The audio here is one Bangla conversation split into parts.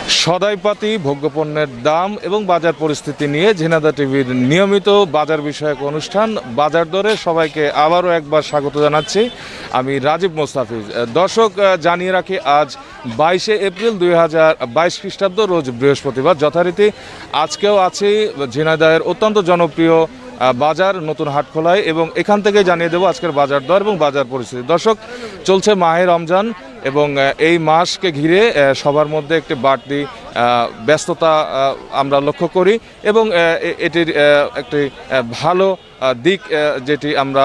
সদাইপাতি ভোগ্যপণ্যের দাম এবং বাজার পরিস্থিতি নিয়ে ঝিনাইদহ টিভির নিয়মিত বাজার বিষয়ক অনুষ্ঠান বাজার দরে সবাইকে আবারও একবার স্বাগত জানাচ্ছি। আমি রাজীব মোস্তাফিজ। দর্শক, জানিয়ে রাখি আজ 22শে এপ্রিল 2022 খ্রিস্টাব্দ, রোজ বৃহস্পতিবার। যথারীতি আজকেও আছি ঝিনাইদহের অত্যন্ত জনপ্রিয় বাজার নতুন হাটখোলায় এবং এখান থেকে জানিয়ে দেবো আজকের বাজার দর এবং বাজার পরিস্থিতি। দর্শক, চলছে মাহে রমজান এবং এই মাসকে ঘিরে সবার মধ্যে একটি বাড়তি ব্যস্ততা আমরা লক্ষ্য করি এবং এটির একটি ভালো দিক যেটি আমরা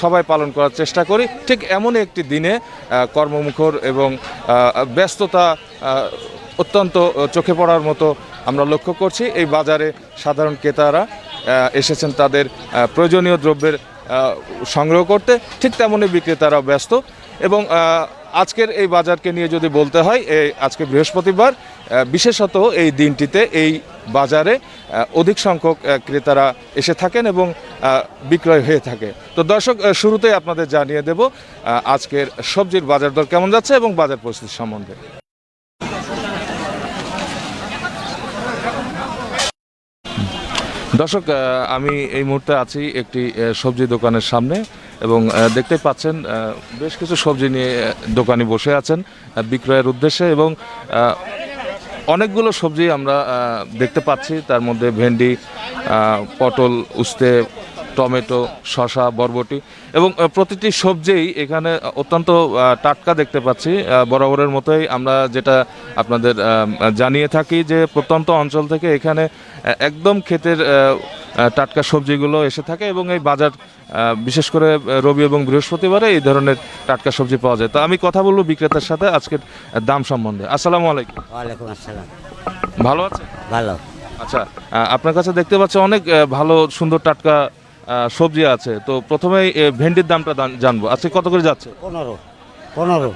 সবাই পালন করার চেষ্টা করি। ঠিক এমনই একটি দিনে কর্মমুখর এবং ব্যস্ততা অত্যন্ত চোখে পড়ার মতো আমরা লক্ষ্য করছি। এই বাজারে সাধারণ ক্রেতারা এসেছেন তাদের প্রয়োজনীয় দ্রব্যের সংগ্রহ করতে, ঠিক তেমনই বিক্রেতারাও ব্যস্ত। এবং আজকের এই বাজারকে নিয়ে যদি বলতে হয়, আজকে বৃহস্পতিবার, বিশেষত এই দিনটিতে এই বাজারে অধিক সংখ্যক ক্রেতারা এসে থাকেন এবং বিক্রয় হয়ে থাকে। তো দর্শক, শুরুতেই আপনাদের জানিয়ে দেব আজকের সবজির বাজার দর কেমন যাচ্ছে এবং বাজার পরিস্থিতি সম্বন্ধে। দর্শক, আমি এই মুহূর্তে আছি একটি সবজি দোকানের সামনে এবং দেখতে পাচ্ছেন বেশ কিছু সবজি নিয়ে দোকানি বসে আছেন বিক্রয়ের উদ্দেশ্যে এবং অনেকগুলো সবজি আমরা দেখতে পাচ্ছি। তার মধ্যে ভেন্ডি, পটল, উস্তে, টমেটো, শসা, বরবটি এবং প্রতিটি সবজিই এখানে অত্যন্ত টাটকা দেখতে পাচ্ছি। বরাবরের মতোই আমরা যেটা আপনাদের জানিয়ে থাকি যে প্রত্যন্ত অঞ্চল থেকে এখানে একদম ক্ষেতের টাটকা সবজিগুলো এসে থাকে এবং এই বাজার বিশেষ করে রবি এবং বৃহস্পতিবারে এই ধরনের টাটকা সবজি পাওয়া যায়। তো আমি কথা বলবো বিক্রেতার সাথে আজকের দাম সম্বন্ধে। আসসালামু আলাইকুম। ওয়ালাইকুম আসসালাম। ভালো আছে? ভালো। আচ্ছা, আপনার কাছে দেখতে পাচ্ছি অনেক ভালো সুন্দর টাটকা সবজি আছে। তো প্রথমে ভেন্ডির দামটা জানবো, আজকে কত করে যাচ্ছে? 15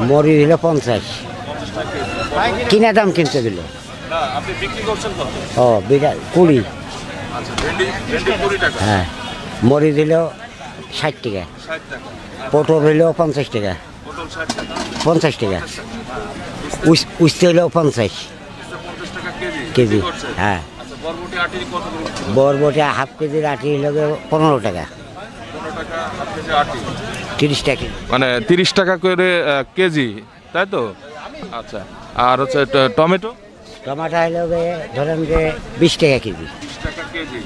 মরি দিল 50, কিনা দাম কিনতে দিল। আপনি বিক্রি করছেন কত? ও বিঘা 20। আচ্ছা, ভেন্ডি 20 টাকা। হ্যাঁ, মরি দিল 60 টাকা, 60 টাকা। পটল হইল 50 টাকা, পটল 60 টাকা, 50 টাকা, উস্তে হইল 50 50 টাকা কেজি। করছে। হ্যাঁ, আচ্ছা, বরবটি আটি কত করে? বরবটি হাফ কেজির আটি হইল 15 টাকা, 15 টাকা হাফ কেজি আটি, 30 টাকা, মানে 30 টাকা করে কেজি, তাই তো? আচ্ছা, আর হচ্ছে টমেটো? টমাটো হইল ধরেন যে 20 টাকা কেজি। 20 টাকা কেজি।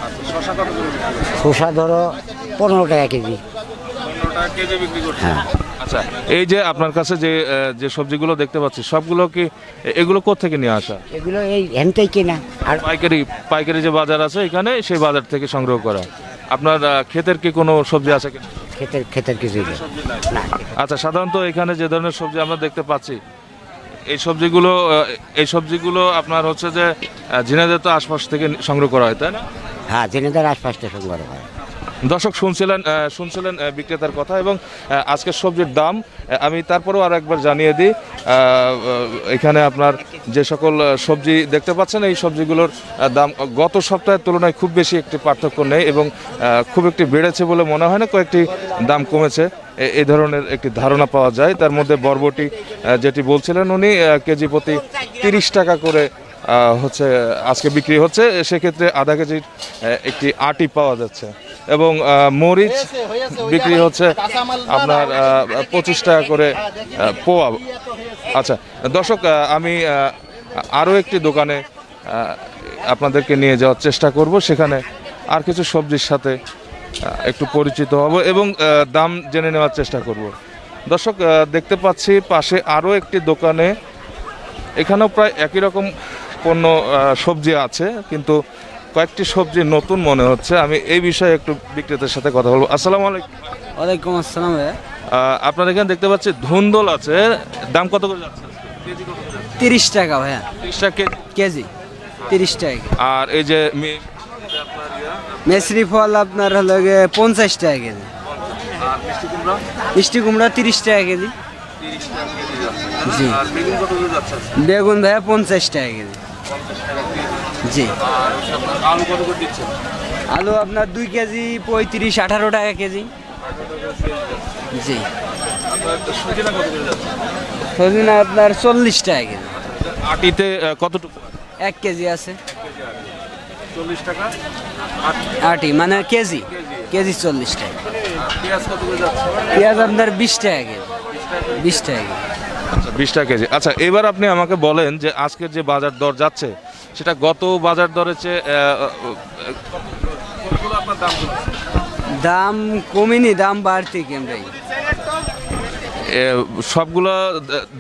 আচ্ছা, শসা কত করে বিক্রি করছে? শসা ধরো 15 টাকা কেজি। 15 টাকা কেজি বিক্রি করছে। হ্যাঁ। আচ্ছা, এই যে আপনার কাছে যে সবজিগুলো দেখতে পাচ্ছি সবগুলো কি এগুলো কোত্থেকে নিয়ে আসা? এগুলো এই হ্যানটাই কেনা। আর পাইকারি যে বাজার আছে এখানে, সেই বাজার থেকে সংগ্রহ করা। আপনার ক্ষেতের কি কোনো সবজি আছে কিনা? ক্ষেতের কিছু না। আচ্ছা, সাধারণত এখানে যে ধরনের সবজি আমরা দেখতে পাচ্ছি এই সবজিগুলো আপনার হচ্ছে যে ঝিনাইদহ তো আশপাশ থেকে সংগ্রহ করা হয়, তাই না? হ্যাঁ, জেনেদার আশপাশটা সংগ্রহ হয়। দর্শক, শুনছিলেন বিক্রেতার কথা এবং আজকের সবজির দাম আমি তারপরেও আর একবার জানিয়ে দিই। এখানে আপনার যে সকল সবজি দেখতে পাচ্ছেন এই সবজিগুলোর দাম গত সপ্তাহের তুলনায় খুব বেশি একটি পার্থক্য নেই এবং খুব একটি বেড়েছে বলে মনে হয় না, কয়েকটি দাম কমেছে এই ধরনের একটি ধারণা পাওয়া যায়। তার মধ্যে বরবটি যেটি বলছিলেন উনি, কেজি প্রতি 30 টাকা করে হচ্ছে আজকে বিক্রি হচ্ছে। সেক্ষেত্রে আধা কেজির একটি আটি পাওয়া যাচ্ছে এবং মরিচ বিক্রি হচ্ছে আপনার 25 টাকা করে পোয়া। আচ্ছা দর্শক, আমি আরও একটি দোকানে আপনাদেরকে নিয়ে যাওয়ার চেষ্টা করব, সেখানে আর কিছু সবজির সাথে একটু পরিচিত হব এবং দাম জেনে নেওয়ার চেষ্টা করব। দর্শক, দেখতে পাচ্ছি পাশে আরও একটি দোকানে, এখানেও প্রায় একই রকম পণ্য সবজি আছে, কিন্তু কয়েকটি সবজি নতুন মনে হচ্ছে। আমি এই বিষয়ে একটু বিক্রেতার সাথে কথা বলবো। আসসালামু আলাইকুম। ওয়ালাইকুম আসসালাম। আপনার এখানে দেখতে পাচ্ছি ধুন্দল আছে, দাম কত করে যাচ্ছে? 30 টাকা ভাইয়া। 30 টাকা কেজি, 30 টাকা। আর এই যে মেসরি ফল আপনার হলো 50 টাকা কেজি। মিষ্টি কুমড়া 30 টাকা কেজি। জি। বেগুন ভাইয়া 50 টাকা কেজি। জি। আলু কত করে দিচ্ছেন? আলু আপনার 2 কেজি 35-18 টাকা কেজি। জি। সুজিনা কত করে যাচ্ছে? সজনে আপনার 40 টাকা কেজি। আটিতে কতটুকু? 1 কেজি আছে 40 টাকা। আটি মানে কেজি, কেজি 40 টাকা। পেঁয়াজ কত করে যাচ্ছে? পেঁয়াজ আপনার 20 টাকা কেজি, 20 টাকা কেজি। আচ্ছা 20 টাকা কেজি। আচ্ছা এবার আপনি আমাকে বলেন যে আজকের যে বাজার দর যাচ্ছে সেটা গত বাজার দরের চেয়ে কতগুলো আপনার দাম কমেছে? দাম কমেনি, দাম বাড়তি কেমরাই। সবগুলো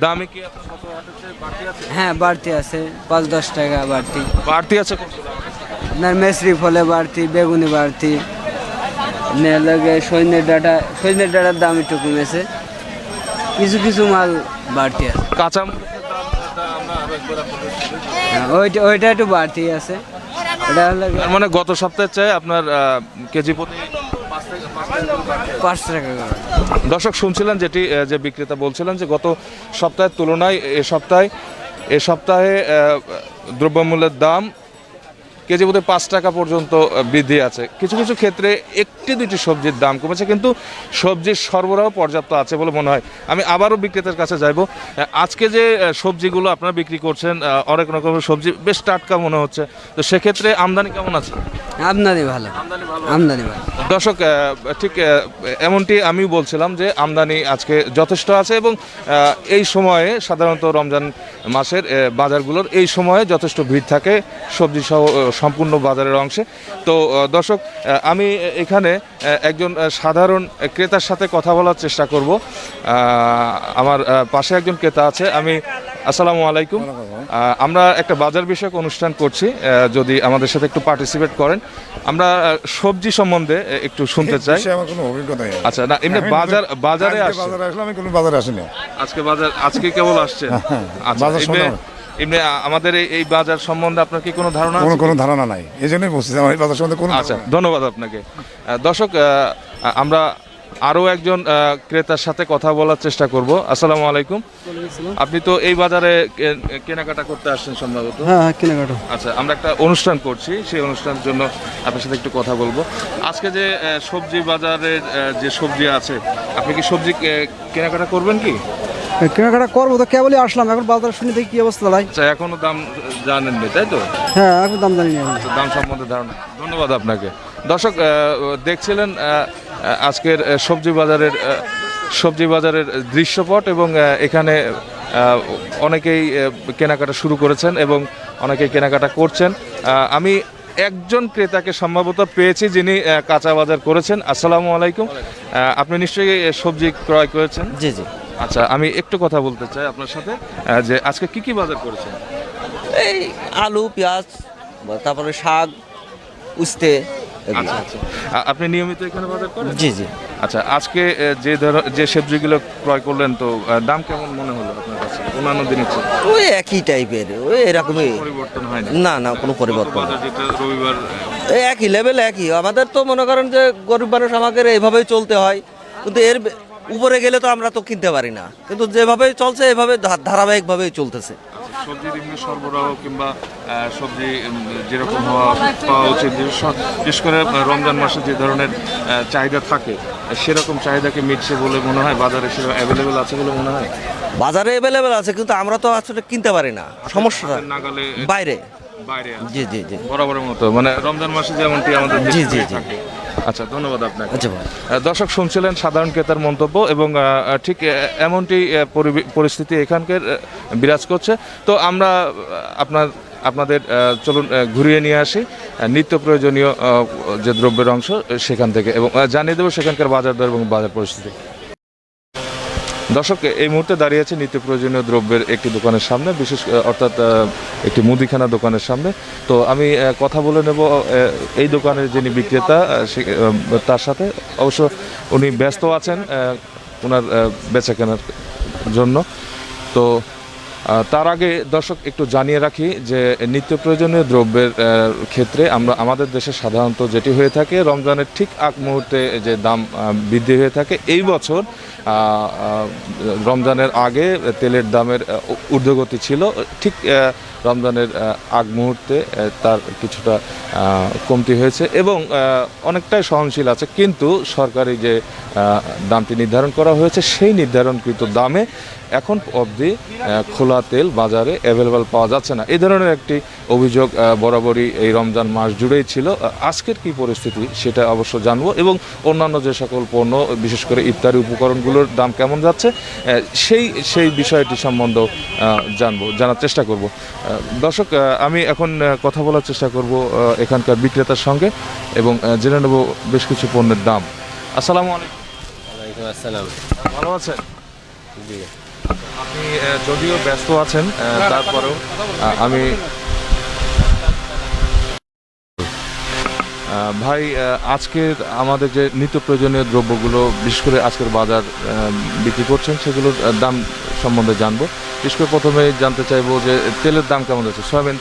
দামে কি আপনার গত হাটের চেয়ে বাড়তি আছে? হ্যাঁ বাড়তি আছে, 5-10 টাকা বাড়তি। বাড়তি আছে কোনগুলো? আপনার মেসরি ফলে বাড়তি, বেগুনি বাড়তি, লাগে সৈন্যের ডাটার দাম একটু কমেছে, কিছু কিছু মাল বাড়তি আছে। কাঁচা মরিচের দামটা আমরা আরো একবার আপনাদের সাথে- হ্যাঁ, ওইটা একটু বাড়তি আছে। ওটা হলো তার মানে গত সপ্তাহের চেয়ে আপনার কেজি প্রতি 5 টাকা করে। দর্শক শুনছিলেন যেটি যে বিক্রেতা বলছিলেন যে গত সপ্তাহের তুলনায় এ সপ্তাহে দ্রব্যমূল্যের দাম কেজি প্রতি 5 টাকা পর্যন্ত বৃদ্ধি আছে। কিছু কিছু ক্ষেত্রে একটি দুটি সবজির দাম কমেছে, কিন্তু সবজির সরবরাহ পর্যাপ্ত আছে বলে মনে হয়। আমি আবারও বিক্রেতার কাছে যাইব। আজকে যে সবজিগুলো আপনারা বিক্রি করছেন অনেক রকমের সবজি বেশ টাটকা মনে হচ্ছে, তো সেক্ষেত্রে আমদানি কেমন আছে? আমদানি ভালো, আমদানি ভালো। দর্শক ঠিক এমনটি আমি বলছিলাম যে আমদানি আজকে যথেষ্ট আছে এবং এই সময়ে সাধারণত রমজান মাসের বাজারগুলোর এই সময়ে যথেষ্ট ভিড় থাকে সবজি সহ সম্পূর্ণ বাজারের অংশে। তো দর্শক আমি এখানে একজন সাধারণ ক্রেতার সাথে কথা বলার চেষ্টা করব। আমার পাশে একজন ক্রেতা আছে। আসসালামু আলাইকুম। আমরা একটা বাজার বিষয়ক অনুষ্ঠান করছি, যদি আমাদের সাথে একটু পার্টিসিপেট করেন। আমরা সবজি সম্বন্ধে একটু শুনতে চাই। আমার কোনো অভিজ্ঞতা নেই। আচ্ছা না এমনি বাজারে বাজারে আসলে আমি কোনো বাজারে আসিনি। আজকে কেবল আসছেন? আচ্ছা বাজার শোনা এমনি আমাদের এই বাজার সম্বন্ধে আপনার কি কোনো ধারণা আছে? কোনো ধারণা নাই, এই জন্যই বলছি আমার এই বাজার সম্বন্ধে কোনো আচ্ছা ধন্যবাদ আপনাকে। দর্শক আমরা আরও একজন ক্রেতার সাথে কথা বলার চেষ্টা করব। আসসালামু আলাইকুম। আপনি তো এই বাজারে কেনাকাটা করতে আসছেন সম্ভবত? হ্যাঁ কেনাকাটা। আচ্ছা আমরা একটা অনুষ্ঠান করছি, সেই অনুষ্ঠানের জন্য আপনার সাথে একটু কথা বলবো। আজকে যে সবজি বাজারের যে সবজি আছে, আপনি কি সবজি কেনাকাটা করবেন কি? কেনাকাটা করবো তো, কেবলই আসলাম, এখন বাজার শুনে দেখি কি অবস্থা ভাই। আচ্ছা এখনো দাম জানেননি তাই তো? হ্যাঁ এখন দাম জানি না। দাম সম্বন্ধে ধারণা। ধন্যবাদ আপনাকে। দর্শক দেখছিলেন আজকের সবজি বাজারের দৃশ্যপট এবং এখানে অনেকেই কেনাকাটা শুরু করেছেন এবং অনেকেই কেনাকাটা করছেন। আমি একজন ক্রেতাকে সম্ভবত পেয়েছি যিনি কাঁচা বাজার করেছেন। আসসালামু আলাইকুম। আপনি নিশ্চয়ই সবজি ক্রয় করেছেন? জি জি। আচ্ছা আমি একটু কথা বলতে চাই আপনার সাথে যে আজকে কি কি বাজার করেছেন? এই আলু পেঁয়াজ, তারপরে শাক, উস্তে এগুলো। আচ্ছা আচ্ছা আপনি নিয়মিত এখানে বাজার করেন? জি জি। আচ্ছা আজকে যে সবজিগুলো ক্রয় করলেন তো দাম কেমন মনে হলো আপনার কাছে অন্যান্য দিনের চেয়ে? ওই একই টাইপের, ওই এরকমই। পরিবর্তন হয় না? না না, কোনো পরিবর্তন না। বাজার যেটা রবিবার এই একই লেভেল, একই। আমাদের তো মনে করেন যে গরিব মানুষ, আমাদের এইভাবেই চলতে হয়, কিন্তু এর উপরে গেলে তো আমরা তো কিনতে পারি না, কিন্তু যেভাবে চলছে এভাবে ধারাবাহিকভাবেই চলতেছে। আচ্ছা, সবজির এমনি সরবরাহ কিংবা সবজি যেরকম পাওয়া উচিত, বিশেষ করে রমজান মাসে যে ধরনের চাহিদা থাকে সেরকম চাহিদাকে মিটছে বলে মনে হয়? বাজারে সেরকম অ্যাভেলেবেল আছে বলে মনে হয়? বাজারে অ্যাভেলেবেল আছে, কিন্তু আমরা তো আসলে কিনতে পারি না, সমস্যাটা নাগালে বাইরে। বাইরে আছে। জি জি জি। বরাবরের মতো মানে রমজান মাসে যেমনটি আমাদের দেশে জি, জি, হয়ে জি। থাকে। আচ্ছা ধন্যবাদ আপনাকে। আচ্ছা ভাই। দর্শক শুনছিলেন সাধারণ ক্রেতার মন্তব্য এবং ঠিক এমনটি পরিস্থিতি এখানকার বিরাজ করছে। তো আমরা আপনাদের চলুন ঘুরিয়ে নিয়ে আসি নিত্য প্রয়োজনীয় যে দ্রব্যের অংশ সেখান থেকে এবং জানিয়ে দেবো সেখানকার বাজার দর এবং বাজার পরিস্থিতি। দর্শক এই মুহূর্তে দাঁড়িয়ে আছে নিত্য প্রয়োজনীয় দ্রব্যের একটি দোকানের সামনে, অর্থাৎ একটি মুদিখানা দোকানের সামনে। তো আমি কথা বলে নেব এই দোকানের যিনি বিক্রেতা তার সাথে। অবশ্য উনি ব্যস্ত আছেন ওনার বেচা কেনার জন্য। তো তার আগে দর্শক একটু জানিয়ে রাখি যে নিত্য প্রয়োজনীয় দ্রব্যের ক্ষেত্রে আমাদের দেশে সাধারণত যেটি হয়ে থাকে, রমজানের ঠিক আগ মুহূর্তে যে দাম বৃদ্ধি হয়ে থাকে। এই বছর রমজানের আগে তেলের দামের ঊর্ধ্বগতি ছিল, ঠিক রমজানের আগ মুহূর্তে তার কিছুটা কমতি হয়েছে এবং অনেকটাই সহনশীল আছে, কিন্তু সরকারি যে দামটি নির্ধারণ করা হয়েছে সেই নির্ধারণকৃত দামে এখন অবধি খোলা তেল বাজারে অ্যাভেলেবল পাওয়া যাচ্ছে না। এই ধরনের একটি অভিযোগ বরাবরই এই রমজান মাস জুড়েই ছিল। আজকের কি পরিস্থিতি সেটা অবশ্য জানবো এবং অন্যান্য যে সকল পণ্য বিশেষ করে ইফতারি উপকরণগুলোর দাম কেমন যাচ্ছে সেই বিষয়টি সম্বন্ধে জানার চেষ্টা করব। দর্শক, আমি এখন কথা বলার চেষ্টা করব এখানকার বিক্রেতার সঙ্গে এবং জেনে নেব বেশ কিছু পণ্যের দাম। আসসালামু আলাইকুম। ওয়ালাইকুম আসসালাম। ভালো আছেন? জি। আপনি যদিও ব্যস্ত আছেন তারপরেও আমি ভাই আজকের আমাদের যে নিত্য প্রয়োজনীয় দ্রব্যগুলো বিশেষ করে আজকের বাজার বিক্রি করছেন সেগুলোর দাম সম্বন্ধে জানবো। বিশেষ করে প্রথমে জানতে চাইবো যে তেলের দাম কেমন যাচ্ছে? সয়াবিন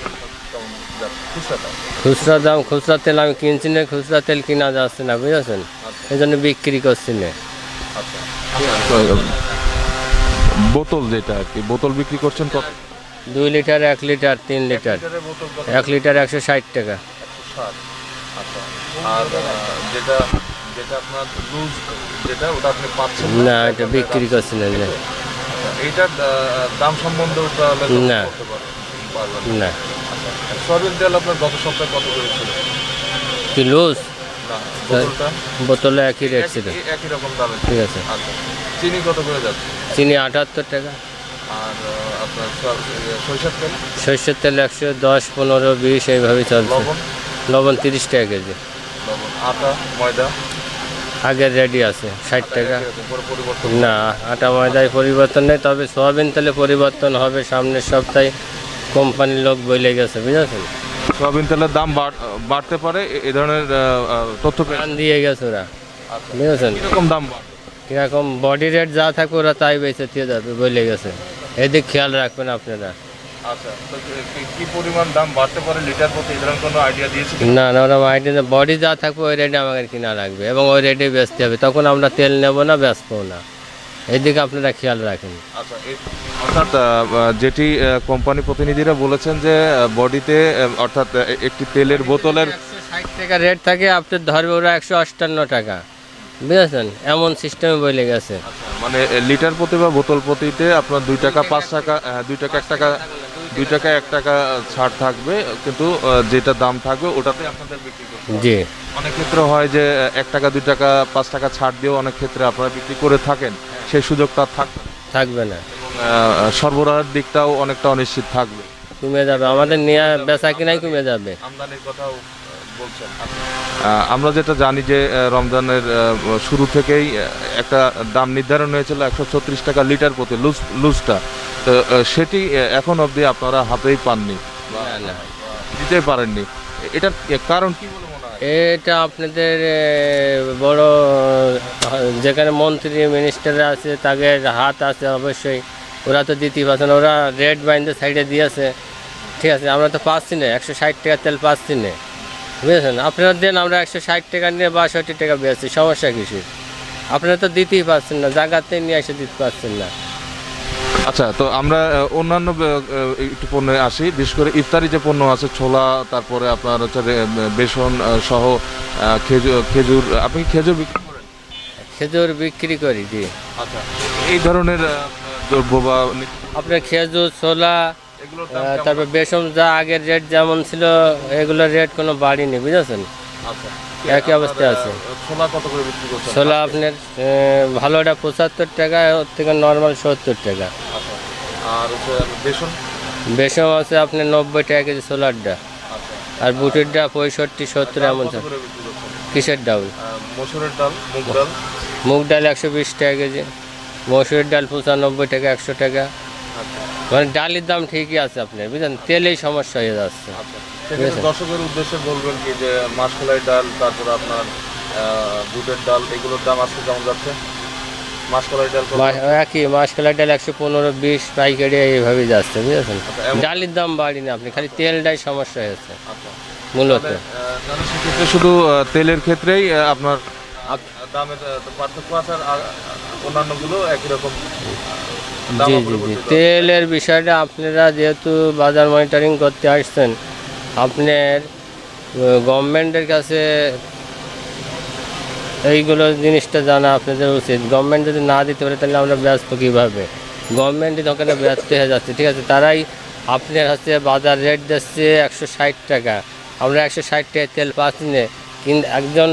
খুচরা তেল আমি কিনছি না, খুচরা তেল কিনা যাচ্ছে না, বুঝেছেন? এই জন্য বিক্রি করছি না। বোতল যেটা আর কি, বোতল বিক্রি করছেন কত? 2 লিটার, 1 লিটার, 3 লিটার। 1 লিটার 160 টাকা। আর যেটা আপনার লুজ যেটা ওটা আপনি পাচ্ছেন না, এটা বিক্রি করছি না। এইটার দাম সম্বন্ধে না। না। সয়াবিন তেল আপনার গত সপ্তাহে কত করে ছিল? কি লুজ? না, বোতলটা বোতলে একই রেট ছিল। একই রকম দামে। ঠিক আছে। আচ্ছা, চিনি কত করে যাচ্ছে? চিনি 78 টাকা। আর আপনার সরিষার তেল? সরষের তেল 110, 15, 20 এইভাবেই চলছে। লবণ? লবণ 30 টাকা কেজি। লবণ, আটা, ময়দা আগের রেডি আছে 60 টাকা। কোনো পরিবর্তন? না, আটা ময়দায় পরিবর্তন নেই, তবে সোয়াবিন তেলে পরিবর্তন হবে সামনের সপ্তাহে, কোম্পানির লোক বলে গেছে, বুঝেছেন? সয়াবিন তেলের দাম বাড়তে পারে এ ধরনের তথ্য প্ল্যান দিয়ে গেছে ওরা, বুঝেছেন? কিরকম দাম কিরকম বডি রেট যা থাকে ওরা তাই বেঁচে দিয়ে যাবে বলে গেছে। এদিক খেয়াল রাখবেন আপনারা। আচ্ছা, তো কি পরিমাণ দাম বাড়তে পারে লিটার প্রতি এই ধরনের কোনো আইডিয়া দিয়েছে? না, ওরা আইডিয়া বডি যা থাকবে ওই রেটে আমাদের কিনা রাখবে এবং ওই রেটে বেচতে হবে, তখন আমরা তেল নেব না, বেচবো না। এইদিকে আপনারা খেয়াল রাখেন। আচ্ছা, অর্থাৎ যেটি কোম্পানি প্রতিনিধিরা বলেছেন যে বডিতে অর্থাৎ একটি তেলের বোতলের 160 টাকা রেট থাকে, আপনার ধরবে ওরা 158 টাকা, বুঝেছেন? এমন সিস্টেমে বলে গেছে। মানে লিটার প্রতি বা বোতল প্রতিতে আপনার 2 টাকা 5 টাকা 2 টাকা 1 টাকা 2 টাকা 1 টাকা ছাড় থাকবে, কিন্তু যেটা দাম থাকবে ওটাতে আপনাদের বিক্রি করতে হবে। জি। অনেক ক্ষেত্রে হয় যে 1 টাকা 2 টাকা 5 টাকা ছাড় দিয়েও অনেক ক্ষেত্রে আপনারা বিক্রি করে থাকেন, সেই সুযোগটা থাকবে না। সরবরাহের দিকটাও অনেকটা অনিশ্চিত থাকবে, কমে যাবে, আমাদের নিয়ে বেচা কিনাই কমে যাবে। আমদানির কথাও বলছেন। আমরা যেটা জানি যে রমজানের শুরু থেকেই একটা দাম নির্ধারণ হয়েছিল 136 টাকা লিটার প্রতি লুজটা, তো সেটি এখন অবধি আপনারা হাতেই পাননি বা না, দিতে পারেননি। এটার কারণ কি বলে মনে হয়? এটা আপনাদের বড় যেখানে মন্ত্রী মিনিস্টাররা আছে তাদের হাত আছে অবশ্যই, ওরা তো দিতেই পারছে না, ওরা রেট বাইন্ধে সাইডে দিয়েছে। ঠিক আছে, আমরা তো পাচ্ছি না, 160 টাকা তেল পাচ্ছি না, বুঝেছেন? আপনারা দেন, আমরা 160 টাকা নিয়ে 62 টাকা বেচছি, সমস্যা কিছু? আপনারা তো দিতেই পারছেন না, জায়গাতে নিয়ে এসে দিতে পারছেন না। আচ্ছা, তো আমরা অন্যান্য একটু পণ্যে আসি। বিশেষ করে ইফতারি যে পণ্য আছে, ছোলা, তারপরে আপনার হচ্ছে বেসন সহ খেজুর, আপনি কি খেজুর বিক্রি করেন? খেজুর বিক্রি করি, জি। আচ্ছা, এই ধরনের দ্রব্য বা আপনার খেজুর, ছোলা, এগুলোর তারপর বেসন যা আগের রেট যেমন ছিল এগুলোর রেট কোনো বাড়েনি, বুঝেছেন? আচ্ছা, একই অবস্থায় আছে। ছোলা কত করে বিক্রি করছেন? ছোলা আপনার ভালোটা 75 টাকা, ওর থেকে নর্মাল 70 টাকা। আচ্ছা, আর বেসন? বেসন আছে আপনার 90 টাকা কেজি ছোলারটা, আর বুটেরটা 65, 70 এমন। কত করে বিক্রি করছেন? কিসের ডাউল? মসুরের ডাল, মুগ ডাল? মুগ ডাল 120 টাকা কেজি, মসুরের ডাল 95 টাকা, 100 টাকা। মানে ডালের দাম ঠিকই আছে আপনার, বুঝলেন? তেলেই সমস্যা হয়ে যাচ্ছে। সেক্ষেত্রে দর্শকের উদ্দেশ্যে বলবেন কি যে মাসকলাই ডাল, তারপর আপনার বুটের ডাল, এগুলোর দাম আজকে কেমন যাচ্ছে? মাসকলাই ডাল একই, মাসকলাই ডাল 115, 20 পাইকারি এইভাবেই যাচ্ছে, বুঝেছেন? ডালের দাম বাড়িনি, আপনি খালি তেলটাই সমস্যা হয়েছে মূলত। সেক্ষেত্রে শুধু তেলের ক্ষেত্রেই আপনার দামের পার্থক্য আছে, আর অন্যান্যগুলো একই রকম জি জি জি তেলের বিষয়টা আপনারা যেহেতু বাজার মনিটরিং করতে আসছেন, আপনার গভর্নমেন্টের কাছে এইগুলো জিনিসটা জানা আপনাদের উচিত। গভর্নমেন্ট যদি না দিতে পারে তাহলে আমরা ব্যস্ত কীভাবে? গভর্নমেন্টই ওখানে ব্যস্ত হয়ে যাচ্ছে, ঠিক আছে। তারাই আপনার হচ্ছে বাজার রেট দিচ্ছে 160 টাকা, আমরা 160 টাকায় তেল পাচ্ছি না, কিন্তু একজন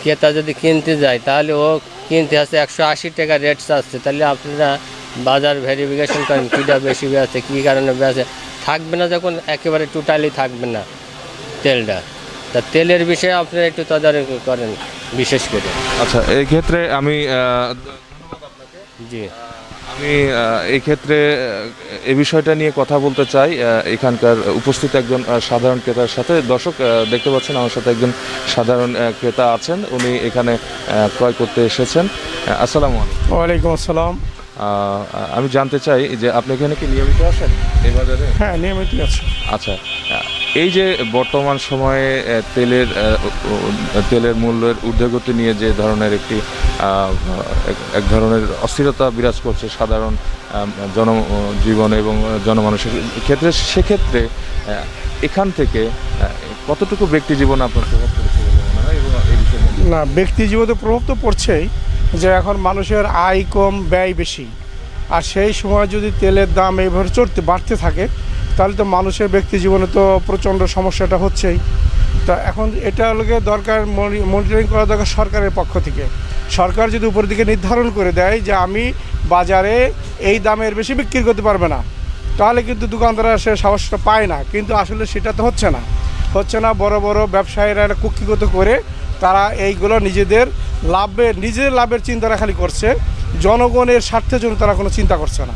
ক্রেতা যদি কিনতে যায় তাহলে ও কিনতে হচ্ছে 180 টাকা রেট চাচ্ছে। তাহলে আপনারা বাজার ভেরিফিকেশন করেন কীটা বেশি বেড়েছে, কী কারণে বেড়েছে। থাকবে না যখন একেবারে টোটালি থাকবে না তেলটা, তা তেলের বিষয়ে আপনারা একটু তদারকি করেন বিশেষ করে। আচ্ছা, এই ক্ষেত্রে আমি জি এই ক্ষেত্রে এই বিষয়টা নিয়ে কথা বলতে চাই এখানকার উপস্থিত একজন সাধারণ ক্রেতার সাথে। দর্শক দেখতে পাচ্ছেন আমার সাথে একজন সাধারণ ক্রেতা আছেন, উনি এখানে ক্রয় করতে এসেছেন। আসসালামু আলাইকুম। ওয়ালাইকুম আসসালাম। আমি জানতে চাই যে আপনি এখানে কি নিয়মিত আসেন এই বাজারে? হ্যাঁ, নিয়মিত আছে। আচ্ছা, এই যে বর্তমান সময়ে তেলের মূল্যের ঊর্ধ্বগতি নিয়ে যে ধরনের এক ধরনের অস্থিরতা বিরাজ করছে সাধারণ জনজীবনে এবং জনমানুষের ক্ষেত্রে, সেক্ষেত্রে এখান থেকে কতটুকু ব্যক্তি জীবনে আপনার প্রভাব পড়েছে বলে মনে হয় এবং এই বিষয়ে না, ব্যক্তি জীবনে প্রভাব তো পড়ছেই, যে এখন মানুষের আয় কম ব্যয় বেশি, আর সেই সময় যদি তেলের দাম এইভাবে বাড়তে থাকে তাহলে তো মানুষের ব্যক্তি জীবনে তো প্রচণ্ড সমস্যাটা হচ্ছেই। তা এখন এটা লোকে দরকার মনিটরিং করা দরকার সরকারের পক্ষ থেকে। সরকার যদি উপর দিকে নির্ধারণ করে দেয় যে আমি বাজারে এই দামের বেশি বিক্রি করতে পারবে না, তাহলে কিন্তু দোকানদাররা সে সাহসটা পায় না। কিন্তু আসলে সেটা তো হচ্ছে না। বড় বড় ব্যবসায়ীরা এটা কুক্ষিগত করে তারা এইগুলো নিজেদের লাভের চিন্তাটা খালি করছে, জনগণের স্বার্থের জন্য তারা কোনো চিন্তা করছে না।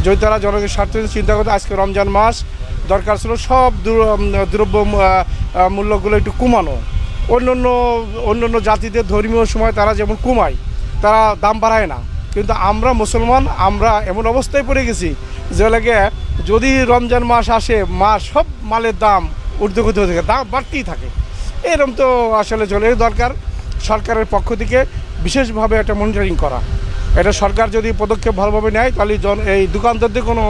যদি তারা জনগণের স্বার্থের জন্য চিন্তা করতে, আজকে রমজান মাস, দরকার ছিল সব দ্রব্য মূল্যগুলো একটু কমানো। অন্য জাতিদের ধর্মীয় সময় তারা যেমন কমায়, তারা দাম বাড়ায় না। কিন্তু আমরা মুসলমান, আমরা এমন অবস্থায় পড়ে গেছি যে লাগে যদি রমজান মাস আসে, সব মালের দাম ঊর্ধ্বগতি হয়ে থাকে, দাম বাড়তেই থাকে। এরকম তো আসলে চলে দরকার সরকারের পক্ষ থেকে বিশেষভাবে একটা মনিটরিং করা। এটা সরকার যদি পদক্ষেপ ভালোভাবে নেয় তাহলে এই দোকানদারদের কোনো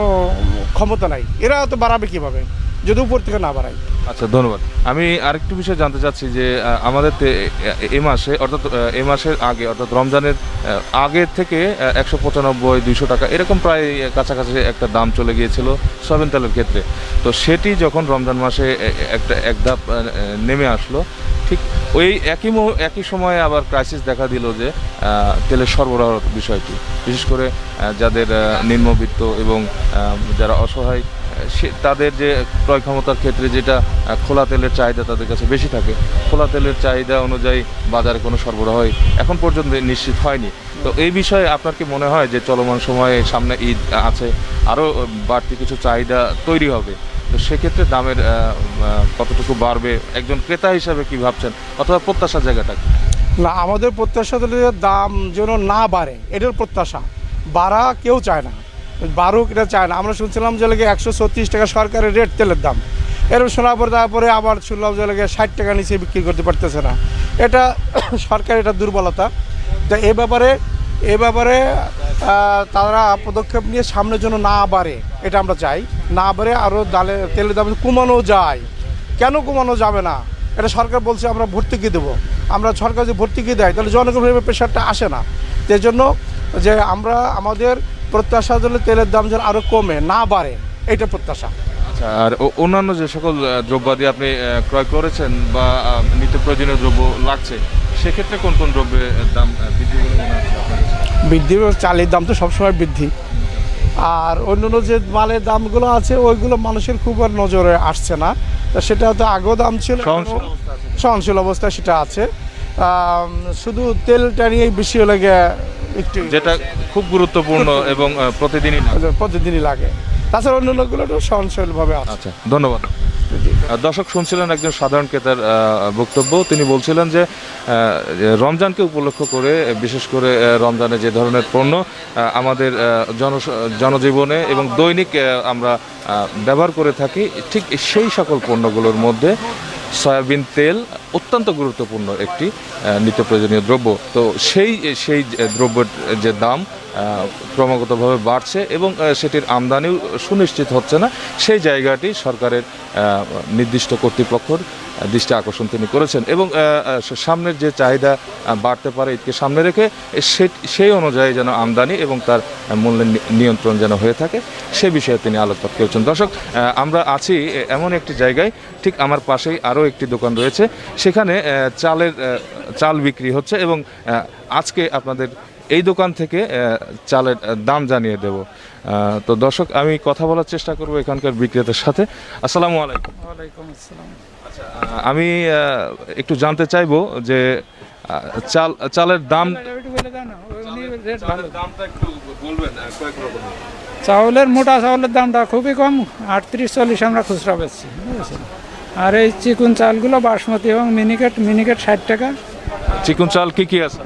ক্ষমতা নাই, এরা তো বাড়াবে কীভাবে যদি উপর থেকে না বাড়ায়। আচ্ছা, ধন্যবাদ। আমি আরেকটু বিষয় জানতে চাচ্ছি যে আমাদের এই মাসের আগে অর্থাৎ রমজানের আগে থেকে 195-200 টাকা এরকম প্রায় কাছাকাছি একটা দাম চলে গিয়েছিল সয়াবিন তেলের ক্ষেত্রে। তো সেটি যখন রমজান মাসে এক ধাপ নেমে আসলো, ঠিক ওই একই সময়ে আবার ক্রাইসিস দেখা দিল যে তেলের সরবরাহ বিষয়টি, বিশেষ করে যাদের নিম্নবিত্ত এবং যারা অসহায় তাদের যে ক্রয় ক্ষমতার ক্ষেত্রে যেটা খোলা তেলের চাহিদা তাদের কাছে বেশি থাকে, খোলা তেলের চাহিদা অনুযায়ী বাজারে কোনো সরবরাহ এখন পর্যন্ত নিশ্চিত হয়নি। তো এই বিষয়ে আপনার কি মনে হয় যে চলমান সময়ে সামনে ঈদ আছে, আরও বাড়তি কিছু চাহিদা তৈরি হবে, তো সেক্ষেত্রে দামের কতটুকু বাড়বে একজন ক্রেতা হিসাবে কি ভাবছেন, অথবা প্রত্যাশার জায়গাটা কি? না, আমাদের প্রত্যাশা হলে দাম যেন না বাড়ে, এটার প্রত্যাশা। বাড়া কেউ চায় না, বাড়ুক এটা চায় না। আমরা শুনছিলাম যে লাগে 136 টাকা সরকারের রেট তেলের দাম, এরকম শোনার পর তারপরে আবার শুনলাম যে লাগে 60 টাকা নিচে বিক্রি করতে পারতেছে না। এটা সরকার, এটা দুর্বলতা। তো এ ব্যাপারে তারা পদক্ষেপ নিয়ে সামনের জন্য না বাড়ে, এটা আমরা চাই। না বাড়ে আরও তেলের দাম কমানো যায়। কেন কমানো যাবে না? এটা সরকার বলছে আমরা ভর্তুকি দেবো। আমরা সরকার যে ভর্তুকি দেয় তাহলে জনগণের প্রেশারটা আসে না। সেই জন্য যে আমরা আমাদের প্রত্যাশা হলে তেলের দাম যেন আরও কমে, না বাড়ে, এটা প্রত্যাশা। আচ্ছা, আর অন্যান্য যে সকল দ্রব্যাদি আপনি ক্রয় করেছেন বা নিত্য প্রয়োজনীয় দ্রব্য লাগছে, সেক্ষেত্রে কোন কোন দ্রব্যের দাম বৃদ্ধি বলে মনে হচ্ছে আপনার কাছে? বৃদ্ধি, চালের দাম তো সবসময় বৃদ্ধি, আর অন্যান্য যে মালের দামগুলো আছে ওইগুলো মানুষের খুব আর নজরে আসছে না। তা সেটা তো আগেও দাম ছিল, সহনশীল অবস্থা সেটা আছে। শুধু তেলটা নিয়েই বেশি লাগে একটু, যেটা খুব গুরুত্বপূর্ণ এবং প্রতিদিনই লাগে। তাছাড়া অন্যান্যগুলো তো সহনশীলভাবে আছে। আচ্ছা, ধন্যবাদ। দর্শক শুনছিলেন একজন সাধারণ ক্রেতার বক্তব্য। তিনি বলছিলেন যে রমজানকে উপলক্ষ করে, বিশেষ করে রমজানে যে ধরনের পণ্য আমাদের জনজীবনে এবং দৈনিক আমরা ব্যবহার করে থাকি, ঠিক সেই সকল পণ্যগুলোর মধ্যে সয়াবিন তেল অত্যন্ত গুরুত্বপূর্ণ একটি নিত্য প্রয়োজনীয় দ্রব্য। তো সেই দ্রব্যের যে দাম ক্রমাগতভাবে বাড়ছে এবং সেটির আমদানিও সুনিশ্চিত হচ্ছে না, সেই জায়গাটি সরকারের নির্দিষ্ট কর্তৃপক্ষর দৃষ্টি আকর্ষণ তিনি করেছেন এবং সামনের যে চাহিদা বাড়তে পারে ঈদকে সামনে রেখে সেই অনুযায়ী যেন আমদানি এবং তার মূল্যের নিয়ন্ত্রণ যেন হয়ে থাকে সে বিষয়ে তিনি আলোকপাত করেছেন। দর্শক, আমরা আছি এমন একটি জায়গায়, ঠিক আমার পাশেই আরও একটি দোকান রয়েছে, সেখানে চাল বিক্রি হচ্ছে এবং আজকে আপনাদের এই দোকান থেকে চালের দাম জানিয়ে দেব। তো দর্শক, আমি কথা বলার চেষ্টা করব এখানকার বিক্রেতার সাথে। আসসালামু আলাইকুম। ওয়ালাইকুম আসসালাম। আমি একটু জানতে চাইবো যে চালের দাম চাউলের মোটা চাউলের দামটা খুবই কম, 38-40 আমরা খুচরা বেচছি, বুঝেছেন। আর এই চিকুন চালগুলো বাসমতি এবং মিনিকেট 60 টাকা। চিকুন চাল কি কি আছে?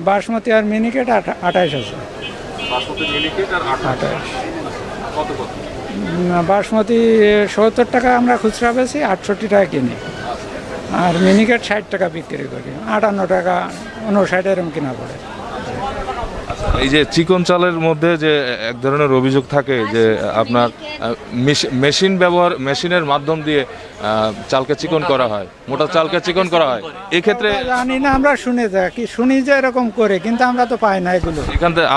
বাসমতি আর মিনিকেট 28 আছে। 28। বাসমতি 70 টাকা আমরা খুচরা বেশি, 68 টাকা কিনি। আর মিনিকেট 60 টাকা বিক্রি করি, 58 টাকা 59 এরকম কিনা পড়ে। এই যে চিকন চালের মধ্যে যে এক ধরনের অভিযোগ থাকে যে আপনার মেশিনের মাধ্যম দিয়ে চালকে চিকন করা হয়, মোটা চালকে চিকন করা হয়, এই ক্ষেত্রে জানি না, আমরা শুনি যে এরকম করে, কিন্তু আমরা তো পাই না এগুলো। এখান থেকে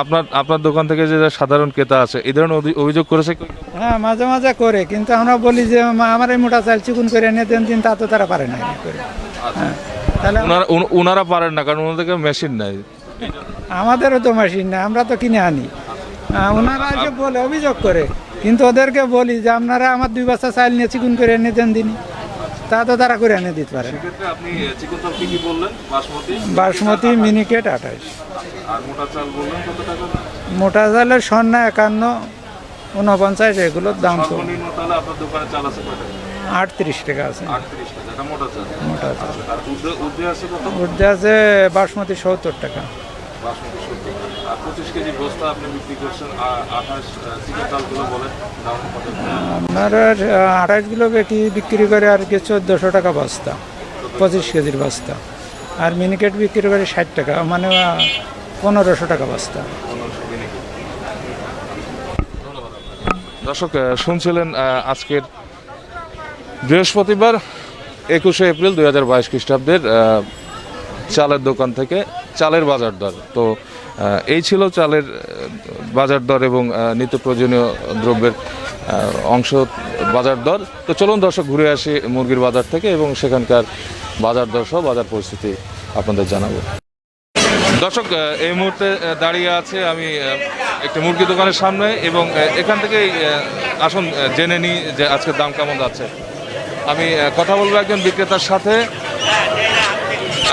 আপনার দোকান থেকে যে সাধারণ ক্রেতা আছে এই ধরনের অভিযোগ করেছে? হ্যাঁ, মাঝে মাঝে করে, কিন্তু আমরা বলি যে আমার এই মোটা চাল চিকুন করে এনে দেন দিন, তা তো তারা পারে না করে। হ্যাঁ, তাহলে ওনারা পারেন না, কারণ ওনাদের মেশিন নাই। আমাদেরও তো মেশিন না, আমরা তো কিনে আনি। ওনারা এসে বলে অভিযোগ করে, কিন্তু ওদেরকে বলি যে আপনারা আমার 2 বস্তা চাল নিয়ে চিকুন করে এনে দেন দিন, তা তো তারা করে এনে দিতে পারে। বাসমতি মিনিকেট 28। মোটা চালের স্বর্ণা 51, 49, এগুলোর দাম তো 38 টাকা আছে। মোটা চাল উর্ধে আছে বাসমতি 70 টাকা। আপনার 28 কিলো বিক্রি করে আর কি 1400 টাকা বস্তা, 25 কেজির বস্তা। আর মিনিকেট বিক্রি করে 60 টাকা, মানে 1500 টাকা বস্তা। দর্শক, শুনছিলেন আজকের বৃহস্পতিবার 21শে এপ্রিল 2022 খ্রিস্টাব্দের চালের দোকান থেকে চালের বাজার দর। তো এই ছিল চালের বাজার দর এবং নিত্য প্রয়োজনীয় দ্রব্যের অংশ বাজার দর। তো চলুন দর্শক, ঘুরে আসি মুরগির বাজার থেকে এবং সেখানকার বাজার দর সহ বাজার পরিস্থিতি আপনাদের জানাবো। দর্শক, এই মুহূর্তে দাঁড়িয়ে আছে আমি একটি মুরগি দোকানের সামনে এবং এখান থেকেই আসুন জেনে নিই যে আজকের দাম কেমন যাচ্ছে। আমি কথা বলবো একজন বিক্রেতার সাথে।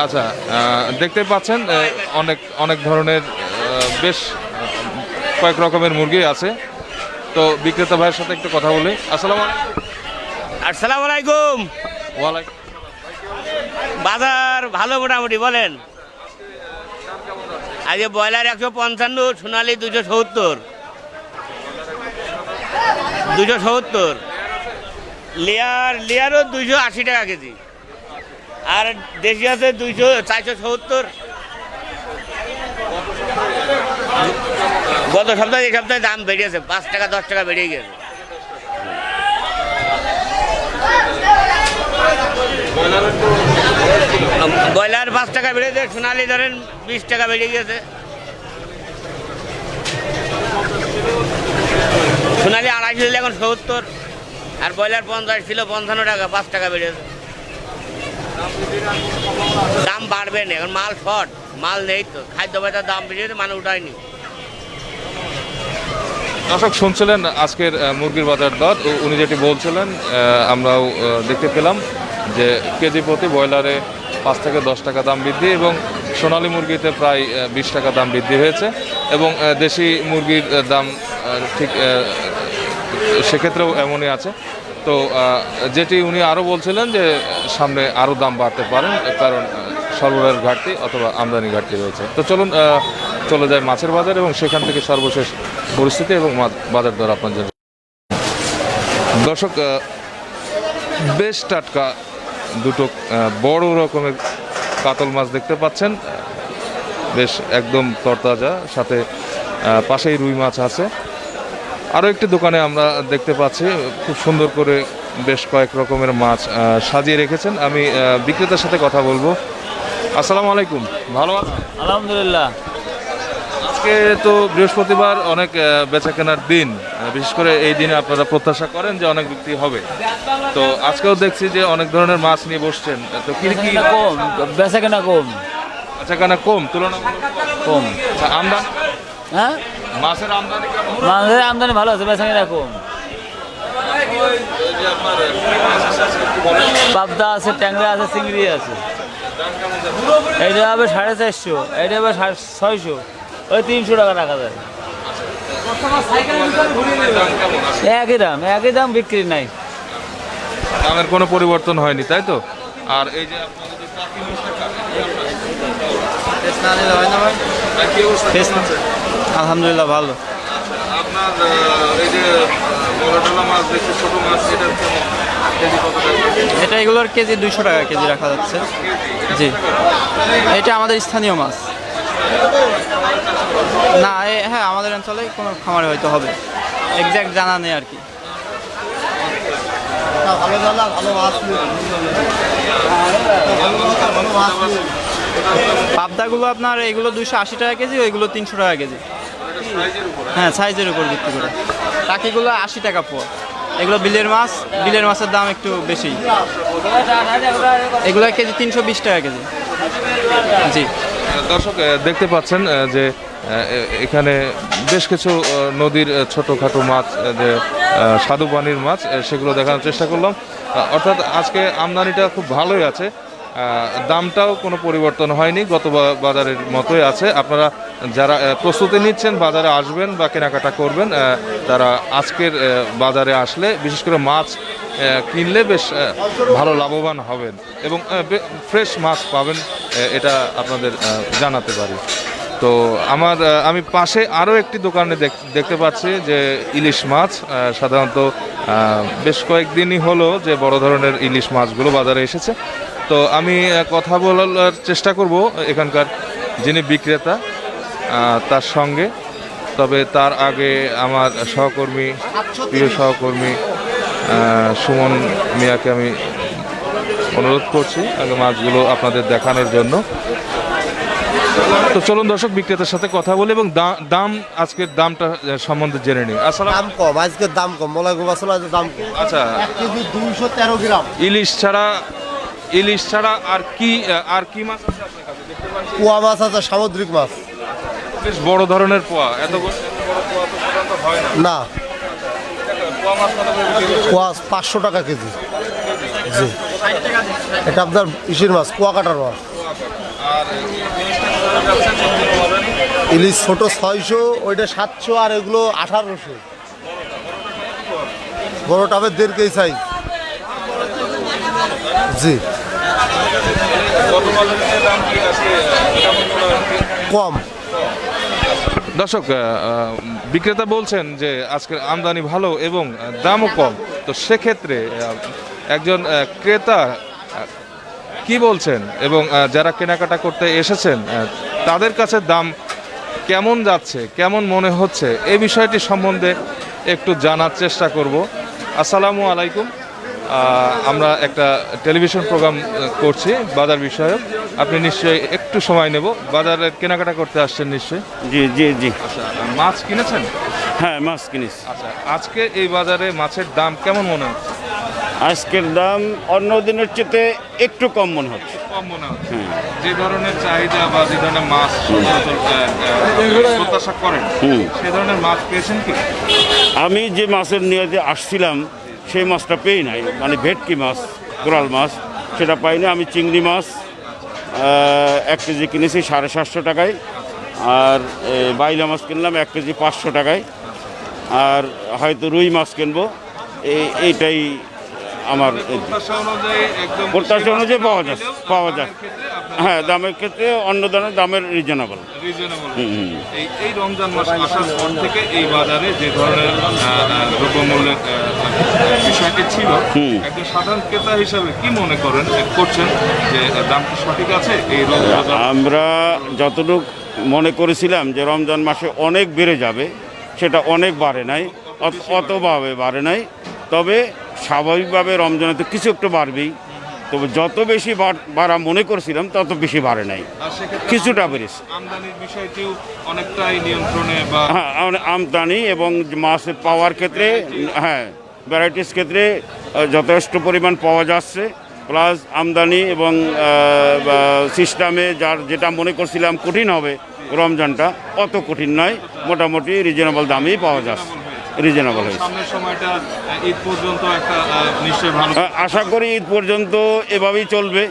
আচ্ছা, দেখতে পাচ্ছেন অনেক ধরনের বেশ কয়েক রকমের মুরগি আছে। তো বিক্রেতা ভাইয়ের সাথে একটু কথা বলি। আসসালামু আলাইকুম। ওয়ালাইকুম। বাজার ভালো মোটামুটি, বলেন। আজকে ব্রয়লার 155, সোনালি 270, লেয়ারও 280 টাকা কেজি, আর দেশি আছে 470। গত সপ্তাহে এই সপ্তাহে দাম বেড়েছে, 5 টাকা 10 টাকা বেড়ে গেছে। ব্রয়লার 5 টাকা বেড়েছে, সোনালি ধরেন 20 টাকা বেড়ে গেছে। সোনালি 250 ছিল, এখন 70, আর ব্রয়লার 50 ছিল, 55 টাকা, 5 টাকা বেড়েছে। দাম বাড়বে না, এখন মাল শর্ট, মাল নেই তো, খাদ্য বাজার দাম বেড়েছে, মানে উঠায়নি। দর্শক, শুনছিলেন আজকের মুরগির বাজার দর। উনি যেটি বলছিলেন আমরাও দেখতে পেলাম যে কেজি প্রতি ব্রয়লারে 5 থেকে 10 টাকা দাম বৃদ্ধি এবং সোনালী মুরগিতে প্রায় 20 টাকা দাম বৃদ্ধি হয়েছে এবং দেশি মুরগির দাম ঠিক সেক্ষেত্রেও এমনই আছে। তো যেটি উনি আরও বলছিলেন যে সামনে আরও দাম বাড়তে পারেন, কারণ সরবরাহের ঘাটতি অথবা আমদানি ঘাটতি রয়েছে। তো চলুন চলে যায় মাছের বাজার এবং সেখান থেকে সর্বশেষ পরিস্থিতি এবং বাজার দর আপনার জন্য। দর্শক বেশ টাটকা দুটো বড় রকমের কাতল মাছ দেখতে পাচ্ছেন, বেশ একদম তরতাজা, সাথে পাশেই রুই মাছ আছে। আরও একটি দোকানে আমরা দেখতে পাচ্ছি খুব সুন্দর করে বেশ কয়েক রকমের মাছ সাজিয়ে রেখেছেন। আমি বিক্রেতার সাথে কথা বলবো। আসসালামু আলাইকুম, ভালো আছেন? আলহামদুলিল্লাহ। আজকে তো বৃহস্পতিবার, অনেক বেচা কেনার দিন, বিশেষ করে এই দিনে আপনারা প্রত্যাশা করেন যে অনেক বিক্রি হবে। তো আজকেও দেখছি যে অনেক ধরনের মাছ নিয়ে বসছেন। তো কি কি কম, বেচা কেনা কম। বেচা কেনা কম তুলনামূলক কম। আচ্ছা, আমদানি, হ্যাঁ, মাছের আমদানি কেমন? মাছের আমদানি ভালো আছে, বেচা কেনা কম। এই যে আপনার কি মাছ আছে আজকে একটু বলেন। পাবদা আছে, ট্যাংরা আছে, চিংড়ি আছে। দাম কেমন যাচ্ছে? এইটা হবে 450, এইটা হবে 650, ওই 300 টাকা রাখা যায়। দাম কেমন আছে? একই দাম, বিক্রি নাই। দামের কোনো পরিবর্তন হয়নি, তাই তো? আর এই যে আপনাদের যে টাকি মাছটা কি অবস্থা? আলহামদুলিল্লাহ ভালো। আপনার এই যে বড় মাছ দেখছি, ছোট মাছ, এটার কেমন কেজি কত টাকা? এটা এগুলোর কেজি 200 টাকা কেজি রাখা যাচ্ছে। জি, এটা আমাদের স্থানীয় মাছ না। হ্যাঁ, আমাদের অঞ্চলে কোনো খামারে হয়তো হবে, এক্স্যাক্ট জানা নেই আর কি। পাবদাগুলো আপনার এগুলো 280 টাকা কেজি, ওইগুলো 300 টাকা কেজি। হ্যাঁ, সাইজের উপর ভিত্তি করে। টাকিগুলো 80 টাকা পোয়া। এগুলো বিলের মাছ, বিলের মাছের দাম একটু বেশি। এগুলো কেজি 320 টাকা কেজি। জি। দর্শক দেখতে পাচ্ছেন যে এখানে বেশ কিছু নদীর ছোটোখাটো মাছ, যে স্বাদু পানির মাছ, সেগুলো দেখানোর চেষ্টা করলাম। অর্থাৎ আজকে আমদানিটা খুব ভালোই আছে, দামটাও কোনো পরিবর্তন হয়নি, গত বাজারের মতোই আছে। আপনারা যারা প্রস্তুতি নিচ্ছেন, বাজারে আসবেন বা কেনাকাটা করবেন, তারা আজকের বাজারে আসলে বিশেষ করে মাছ কিনলে বেশ ভালো লাভবান হবেন এবং ফ্রেশ মাছ পাবেন, এটা আপনাদের জানাতে পারি। তো আমি পাশে আরও একটি দোকানে দেখতে পাচ্ছি যে ইলিশ মাছ, সাধারণত বেশ কয়েকদিনই হলো যে বড় ধরনের ইলিশ মাছগুলো বাজারে এসেছে। তো আমি কথা বলার চেষ্টা করব এখানকার যিনি বিক্রেতা তার সঙ্গে। তবে তার আগে আমার সহকর্মী, প্রিয় সহকর্মী সুমন মিয়াকে আমি অনুরোধ করছি আগে মাছগুলো আপনাদের দেখানোর জন্য। তো চলুন দর্শক, বিক্রেতার সাথে কথা বলি এবং দাম, আজকের দামটা সম্বন্ধে জেনে নিই। আসসালাম। দাম কম, আজকের দাম কম, মলাগো মাছের দাম কম। আচ্ছা, 1 কেজি 213 গ্রাম। ইলিশ ছাড়া আর কি মাছ আছে আপনার কাছে? দেখতে পাচ্ছি পোয়া মাছ আছে, সামুদ্রিক মাছ। বেশ বড় ধরনের পোয়া, এত বড় পোয়া তো সাধারণত হয় না। না, পোয়া মাছ কত করে বিক্রি করছেন? পোয়া 500 টাকা কেজি। জি, এটা আপনার ইসির মাছ, কুয়া কাটার মাছ। আর জিনিসটা যাচ্ছে সবজি পাবেন। ইলিশ ছোট 600, ওইটা 700, আর এগুলো 1800। বড়টা হবে 1.5 কেজি সাইজ। জি, গত বাজারের দাম কি আজকে কেমন মনে হয়? কম। দর্শক, বিক্রেতা বলছেন যে আজকের আমদানি ভালো এবং দামও কম। তো সেক্ষেত্রে একজন ক্রেতা কি বলছেন এবং যারা কেনাকাটা করতে এসেছেন তাদের কাছে দাম কেমন যাচ্ছে, কেমন মনে হচ্ছে, এই বিষয়টি সম্বন্ধে একটু জানার চেষ্টা করব। আসসালামু আলাইকুম। আমরা একটা টেলিভিশন প্রোগ্রাম করছি বাজার বিষয়ক। আপনি নিশ্চয়ই একটু সময় নেব, বাজারের কেনাকাটা করতে আসছেন নিশ্চয়ই। জি জি জি। আচ্ছা, মাছ কিনেছেন? হ্যাঁ, মাছ কিনেছি। আচ্ছা, আজকে এই বাজারে মাছের দাম কেমন মনে হচ্ছে? আজকের দাম অন্য দিনের চেয়ে একটু কম মনে হচ্ছে। কম মনে হচ্ছে। যে ধরনের চাহিদা বা যে ধরনের মাছ সচরাচর প্রত্যাশা করেন, সে ধরনের মাছ পেয়েছেন কি? আমি যে মাছের নিয়ে আসছিলাম সেই মাছটা পেই নাই, মানে ভেটকি মাছ, কোরাল মাছ, সেটা পাইনি। আমি চিংড়ি মাছ 1 কেজি কিনেছি 750 টাকায়, আর বাইলা মাছ কিনলাম 1 কেজি 500 টাকায়, আর হয়তো রুই মাছ কিনবো। এইটাই আমার প্রত্যাশা অনুযায়ী পাওয়া যায়। হ্যাঁ, দামের ক্ষেত্রে অন্য দামের রিজনেবল। এই রমজান মাস আসার পর থেকে এই বাজারে যে ধরনের দ্রব্যমূল্যের বিষয়টি ছিল, একজন সাধারণ ক্রেতা হিসাবে কি মনে করছেন যে দাম কি সঠিক আছে এই রমজান? আমরা যতটুকু মনে করেছিলাম যে রমজান মাসে অনেক বেড়ে যাবে, সেটা অনেক বাড়ে নাই, অতভাবে বাড়ে নাই। তবে স্বাভাবিকভাবে রমজানে তো কিছু একটু বাড়বেই, তবে যত বেশি বাড়া মনে করছিলাম তত বেশি বাড়ে নাই, আর সেক্ষেত্রে কিছুটা বেড়েছে। আমদানির বিষয়টিও অনেকটাই নিয়ন্ত্রণে বা হ্যাঁ, আমদানি এবং মাছের পাওয়ার ক্ষেত্রে, হ্যাঁ, ভ্যারাইটিস ক্ষেত্রে যথেষ্ট পরিমাণ পাওয়া যাচ্ছে। প্লাস আমদানি এবং সিস্টেমে যেটা মনে করছিলাম কঠিন হবে রমজানটা, অত কঠিন নয়, মোটামুটি রিজনেবল দামেই পাওয়া যাচ্ছে, রিজনেবল হয়েছে। সামনের সময়টা ঈদ পর্যন্ত একটা নিশ্চয়ই ভালো। আশা করি ঈদ পর্যন্ত এভাবেই চলবে,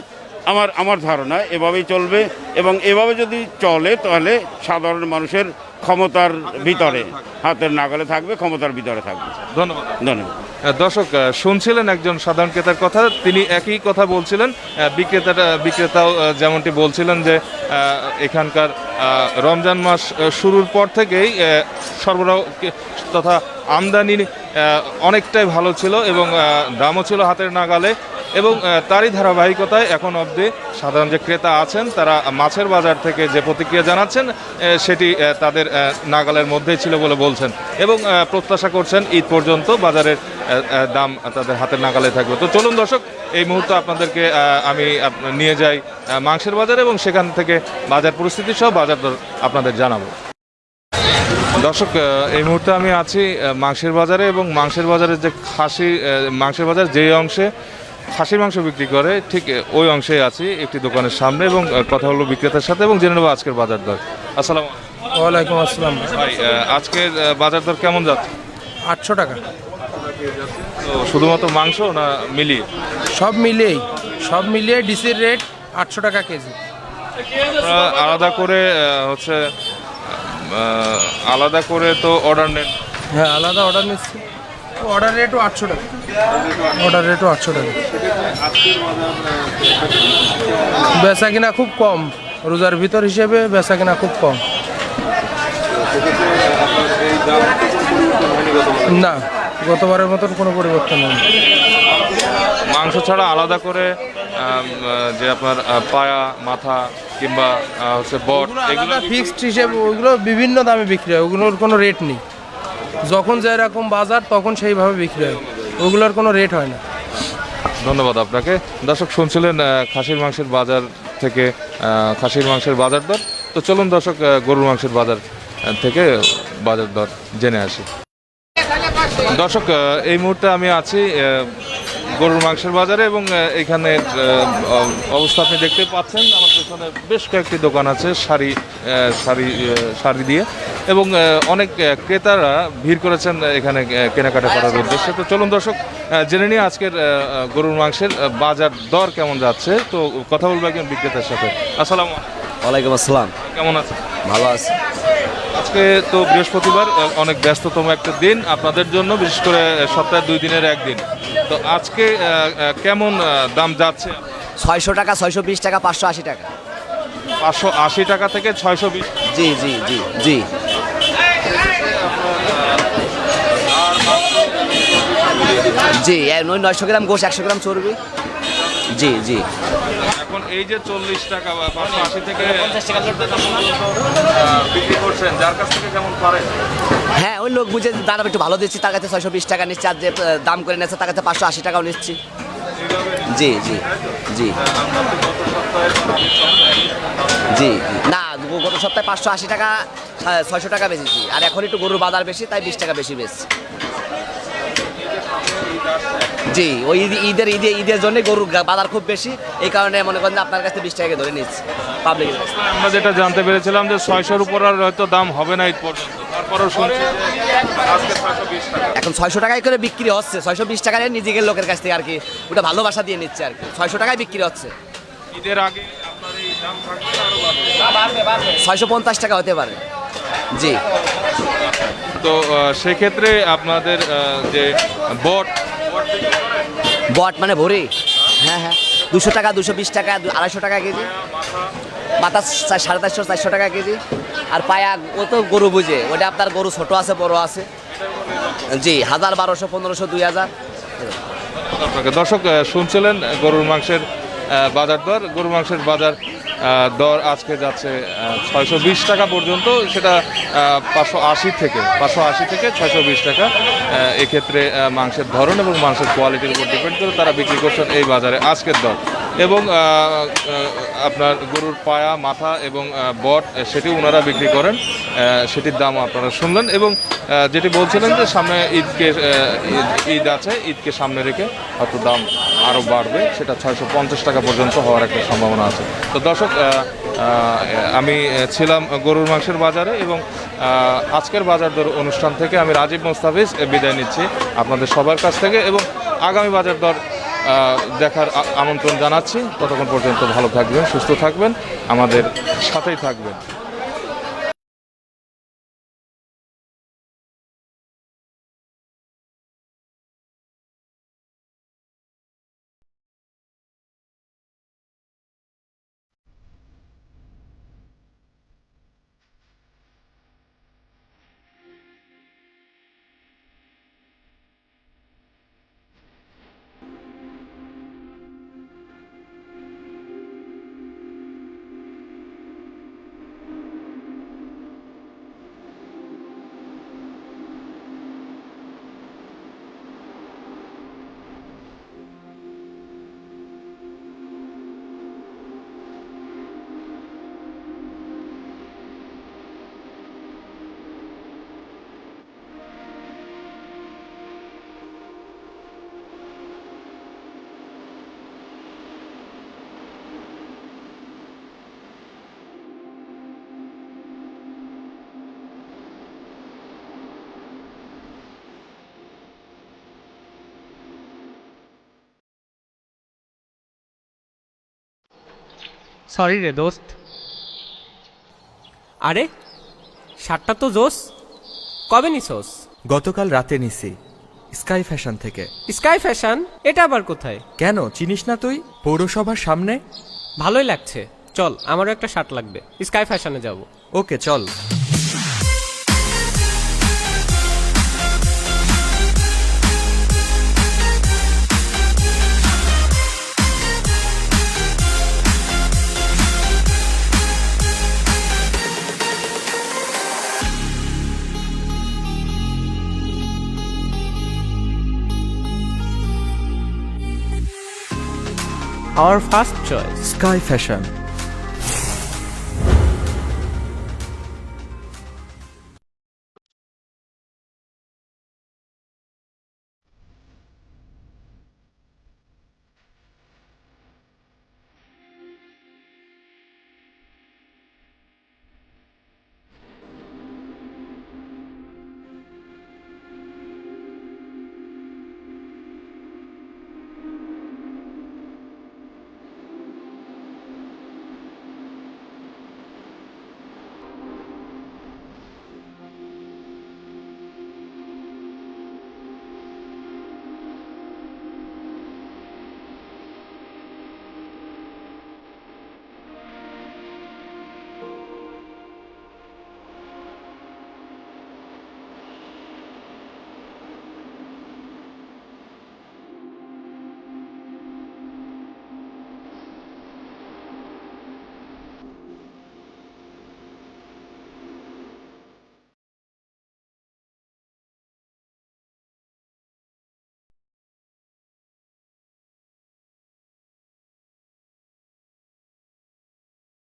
আমার ধারণা এভাবেই চলবে, এবং এভাবে যদি চলে তাহলে সাধারণ মানুষের ক্ষমতার ভিতরে, হাতের নাগালে থাকবে, ক্ষমতার ভিতরে থাকবে। ধন্যবাদ। ধন্যবাদ। দর্শক, শুনছিলেন একজন সাধারণ ক্রেতার কথা, তিনি একই কথা বলছিলেন। বিক্রেতাও যেমনটি বলছিলেন যে এখানকার রমজান মাস শুরুর পর থেকেই সরবরাহ তথা আমদানি অনেকটাই ভালো ছিল এবং দামও ছিল হাতের নাগালে, এবং তারই ধারাবাহিকতায় এখন অবধি সাধারণ যে ক্রেতা আছেন তারা মাছের বাজার থেকে যে প্রতিক্রিয়া জানাচ্ছেন সেটি তাদের নাগালের মধ্যেই ছিল বলে বলছেন, এবং প্রত্যাশা করছেন ঈদ পর্যন্ত বাজারের দাম তাদের হাতের নাগালে থাকবে। তো চলুন দর্শক, এই মুহূর্তে আপনাদেরকে আমি নিয়ে যাই মাংসের বাজারে, এবং সেখান থেকে বাজার পরিস্থিতি সহ বাজার দর আপনাদের জানাবো। দর্শক, এই মুহূর্তে আমি আছি মাংসের বাজারে, এবং মাংসের বাজারে যে মাংসের বাজার যেই অংশে খাসির মাংস বিক্রি করে ঠিক ওই অংশেই আছি একটি দোকানের সামনে, এবং কথা হলো বিক্রেতার সাথে, এবং জেনে নেবো আজকের বাজার দর। আসসালাম। ওয়ালাইকুম আসসালাম। ভাই, আজকের বাজার দর কেমন যাচ্ছে? 800 টাকা। তো শুধুমাত্র মাংস না মিলিয়ে? সব মিলিয়ে ডিসির রেট 800 টাকা কেজি। আলাদা করে হচ্ছে আলাদা করে তো অর্ডার নেন? হ্যাঁ, আলাদা অর্ডার নিচ্ছি, অর্ডার রেটও 800 টাকা। বেচা কিনা খুব কম, রোজার ভিতর হিসেবে বেচা কিনা খুব কম। না, গতবারের মতন কোনো পরিবর্তন নেই। মাংস ছাড়া আলাদা করে যে আপনার পায়া, মাথা কিংবা হচ্ছে বট, এগুলো ফিক্সড হিসেবে ওইগুলো বিভিন্ন দামে বিক্রি হয়, ওগুলোর কোনো রেট নেই। যখন যেরকম বাজার তখন সেইভাবে বিক্রি হয়, ওগুলোর কোনো রেট হয় না। ধন্যবাদ আপনাকে। দর্শক, শুনছিলেন খাসির মাংসের বাজার থেকে খাসির মাংসের বাজার দর। তো চলুন দর্শক, গরুর মাংসের বাজার থেকে বাজার দর জেনে আসি। দর্শক, এই মুহূর্তে আমি আছি গরুর মাংসের বাজারে, এবং এখানে অবস্থা আপনি দেখতে পাচ্ছেন আমার পেছনে বেশ কয়েকটি দোকান আছে সারি দিয়ে, এবং অনেক ক্রেতারা ভিড় করেছেন এখানে কেনাকাটা করার উদ্দেশ্যে। তো চলুন দর্শক, জেনে নিয়ে আজকের গরুর মাংসের বাজার দর কেমন যাচ্ছে। তো কথা বলবো একজন বিক্রেতার সাথে। আসসালামু আলাইকুম। ওয়ালাইকুম আসসালাম। কেমন আছেন? ভালো আছে। আজকে তো বৃহস্পতিবার, অনেক ব্যস্ততম একটা দিন আপনাদের জন্য, বিশেষ করে সপ্তাহে 2 দিনের একদিন। তো আজকে কেমন দাম যাচ্ছে? 600 টাকা, 620 টাকা, 580 টাকা। 580 টাকা থেকে 620? জি জি জি জি। জি, 900 গ্রাম গোশ, 100 গ্রাম চর্বি। জি জি। এখন এই যে 40 টাকা বা 580 থেকে 50 টাকা বিক্রি করছেন, যার কাছ থেকে কেমন পারেন? হ্যাঁ, ওই লোক বুঝে দাম একটু ভালো দিচ্ছি, তার কাছে 620 টাকা নিচ্ছি, আর যে দাম করে নিচ্ছে তার কাছে 580 টাকাও নিচ্ছি। জি জি জি জি। না, গত সপ্তাহে 580 টাকা 600 টাকা বেচেছি, আর এখন একটু গরুর বাজার বেশি তাই 20 টাকা বেশি বেচছি। জি, ওই ঈদের জন্য গরুর বাজার খুব বেশি, এই কারণে মনে করেন যে আপনার কাছে 20 টাকা ধরে নিচ্ছি পাবলিকের কাছে। আমরা যেটা জানতে পেরেছিলাম যে 600-র উপর আর হয়তো দাম হবে না ঈদ পর্যন্ত, তারপরেও শুনছি আজকে 620 টাকা। এখন 600 টাকায় করে বিক্রি হচ্ছে, 620 টাকায় নিজেদের লোকের কাছ থেকে আর কি, ওটা ভালোবাসা দিয়ে নিচ্ছে আর কি, 600 টাকায় বিক্রি হচ্ছে। ঈদের আগে আপনার এই দাম থাকবে আরো বাড়বে? 650 টাকা হতে পারে। জি। তো সেক্ষেত্রে আপনাদের যে বট মানে ভরি, হ্যাঁ হ্যাঁ, 200 টাকা, 220 টাকা, 250 টাকা কেজি। মাথা 450, 400 টাকা কেজি। আর পায়া ও তো গরু বুঝে, ওটা আপনার গরু ছোট আছে বড় আছে। জি 1000, 1200, 1500, 2000। আপনাকে দর্শক শুনছিলেন গরুর মাংসের বাজার দর। গরুর মাংসের বাজার দর আজকে যাচ্ছে 620 টাকা পর্যন্ত, সেটা 580 থেকে 620 টাকা। এক্ষেত্রে মাংসের ধরন এবং মাংসের কোয়ালিটির উপর ডিপেন্ড করে তারা বিক্রি করছেন এই বাজারে আজকের দর। এবং আপনার গরুর পায়া, মাথা এবং বট সেটি ওনারা বিক্রি করেন, সেটির দাম আপনারা শুনলেন। এবং যেটি বলছিলেন যে সামনে ঈদ আছে, ঈদকে সামনে রেখে হয়তো দাম আরও বাড়বে, সেটা 650 টাকা পর্যন্ত হওয়ার একটা সম্ভাবনা আছে। তো দর্শক, আমি ছিলাম গরুর মাংসের বাজারে এবং আজকের বাজার দর অনুষ্ঠান থেকে আমি রাজীব মোস্তাফিজ বিদায় নিচ্ছি আপনাদের সবার কাছ থেকে, এবং আগামী বাজার দর দেখার আমন্ত্রণ জানাচ্ছি। ততক্ষণ পর্যন্ত ভালো থাকবেন, সুস্থ থাকবেন, আমাদের সাথেই থাকবেন। সরি রে দোস্ত। আরে শার্টটা তো জোস, কবে নিছোস? গতকাল রাতে নিছি, স্কাই ফ্যাশন থেকে। Sky fashion? এটা আবার কোথায়? কেন চিনিস না তুই? পৌরসভার সামনে। ভালোই লাগছে, চল আমারও একটা শার্ট লাগবে, স্কাই ফ্যাশনে যাব। ওকে চল। Our first choice, Sky Fashion.